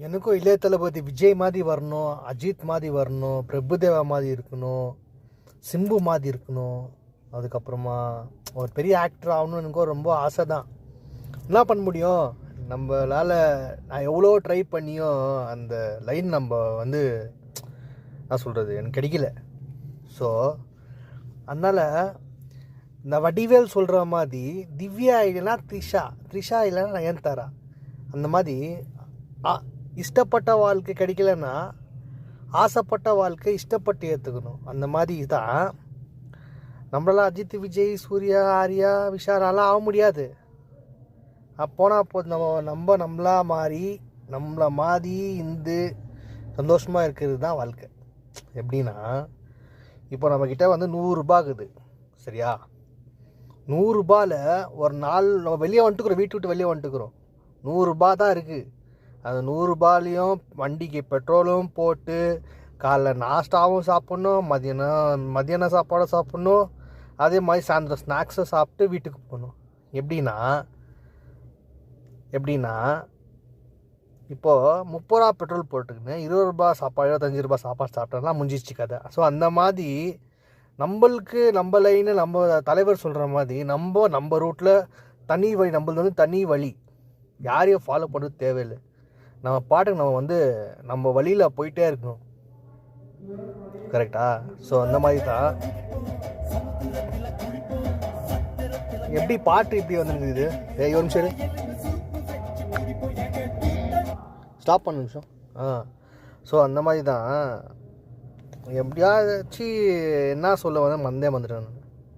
எனக்கும் இளைய தளபதி விஜய் மாதிரி வரணும், அஜித் மாதிரி வரணும், பிரபுதேவா மாதிரி இருக்கணும், சிம்பு மாதிரி இருக்கணும். அதுக்கப்புறமா ஒரு பெரிய ஆக்டர் ஆகணும்னு எனக்கும் ரொம்ப ஆசை தான். என்ன பண்ண முடியும், நம்மளால் நான் எவ்வளோ ட்ரை பண்ணியும் அந்த லைன் நம்ம வந்து என்ன சொல்கிறது எனக்கு கிடைக்கல. ஸோ அதனால் இந்த வடிவேல் சொல்கிற மாதிரி திவ்யா இல்லைன்னா த்ரிஷா இல்லைன்னா நயன்தாரா அந்த மாதிரி இஷ்டப்பட்ட வாழ்க்கை கிடைக்கலன்னா ஆசைப்பட்ட வாழ்க்கை இஷ்டப்பட்டு ஏற்றுக்கணும். அந்த மாதிரி தான் நம்மளால் அஜித், விஜய், சூர்யா, ஆர்யா, விஷாலாலாம் ஆக முடியாது. அப்போனால் போ நம்மளா மாறி நம்மளை மாதிரி இருந்து சந்தோஷமாக இருக்கிறது தான் வாழ்க்கை. எப்படின்னா இப்போ நம்மக்கிட்ட வந்து 100 ரூபா இருக்குது, சரியா? 100 ரூபாயில் ஒரு நாள் நம்ம வெளியே வந்துட்டுக்கிறோம், வீட்டு விட்டு வெளியே வந்துட்டுக்கிறோம், 100 ரூபா தான் இருக்குது. அந்த 100 ரூபாயிலையும் வண்டிக்கு பெட்ரோலும் போட்டு காலைல நாஸ்டாவும் சாப்பிட்ணும், மதியானம் சாப்பாடும் சாப்பிட்ணும், அதே மாதிரி சாயந்தரம் ஸ்நாக்ஸை சாப்பிட்டு வீட்டுக்கு போகணும். எப்படின்னா இப்போது 30 ரூபா பெட்ரோல் போட்டுக்கின்னு 20 ரூபா சாப்பாடு 25 ரூபா சாப்பாடு சாப்பிட்டோம்னா முடிஞ்சிச்சு கதை. ஸோ அந்த மாதிரி நம்மளுக்கு நம்ம லைன்னு நம்ம தலைவர் சொல்கிற மாதிரி நம்ம ரூட்டில் தனி வழி, நம்மளது வந்து தனி வழி, யாரையும் ஃபாலோ பண்ணுறது தேவையில்லை. நம்ம பாட்டுக்கு நம்ம வந்து நம்ம வழியில் போயிட்டே இருக்கணும், கரெக்டா? ஸோ அந்த மாதிரி தான். எப்படி பாட்டு இப்படி வந்துருக்குது, ஒரு நிமிஷம் ஸ்டாப் பண்ண நிமிஷம். ஸோ அந்த மாதிரி தான். எப்படியாச்சு என்ன சொல்ல வந்து வந்துட்டேன்.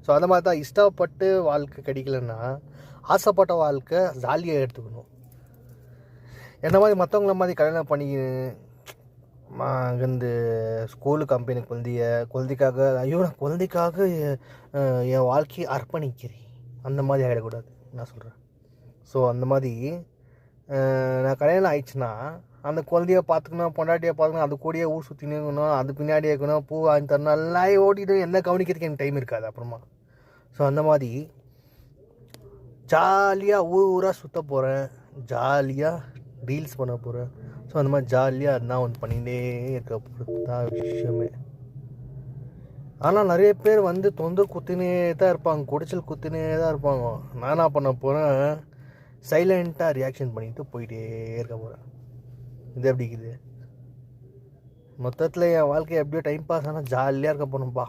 ஸோ அந்த மாதிரி தான் இஷ்டப்பட்டு வாழ்க்கை கிடைக்கலன்னா ஆசைப்பட்ட வாழ்க்கை ஜாலியாக எடுத்துக்கணும். என்ன மாதிரி மற்றவங்கள மாதிரி கல்யாணம் பண்ணி வந்து ஸ்கூலு கம்பெனி குழந்தைக்காக ஐயோ நான் குழந்தைக்காக என் வாழ்க்கையை அர்ப்பணிக்கிறேன் அந்த மாதிரி ஆகிடக்கூடாது, நான் சொல்கிறேன். ஸோ அந்த மாதிரி நான் கல்யாணம் ஆயிடுச்சுன்னா அந்த குழந்தைய பார்த்துக்கணும், பொண்டாட்டியை பார்த்துக்கணும், அது கூடயே ஊர் சுற்றினே இருக்கணும், அது பின்னாடியே இருக்கணும், பூ வாங்கி தரணும், எல்லாம் ஓட்டிட்டு என்ன கவனிக்கிறதுக்கு எனக்கு டைம் இருக்காது அப்புறமா. ஸோ அந்த மாதிரி ஜாலியாக ஊராக சுற்ற போகிறேன், ஜாலியாக ரீல்ஸ் பண்ண போகிறேன். ஸோ அந்த மாதிரி ஜாலியாக அதுதான் ஒன்று பண்ணிகிட்டே இருக்க போகிறது தான் விஷயமே. ஆனால் நிறைய பேர் வந்து தொந்தர் குத்தினே தான் இருப்பாங்க, குடைச்சல் குத்தினே தான் இருப்பாங்க. நான் என்ன பண்ண போகிறேன், சைலண்ட்டாக ரியாக்ஷன் பண்ணிட்டு போயிட்டே இருக்க போகிறேன். இது எப்படி இருக்குது மொத்தத்தில் என் வாழ்க்கை எப்படியோ டைம் பாஸ் ஆனால் ஜாலியாக இருக்க போகணும்ப்பா.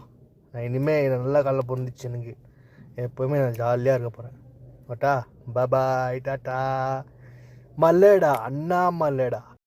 நான் இனிமேல் நல்லா காலைல பிறந்துச்சு எனக்கு, எப்போவுமே நான் ஜாலியாக இருக்க போகிறேன். பட்டா பாய் டாட்டா மல்லேடா அண்ணா மல்லேடா.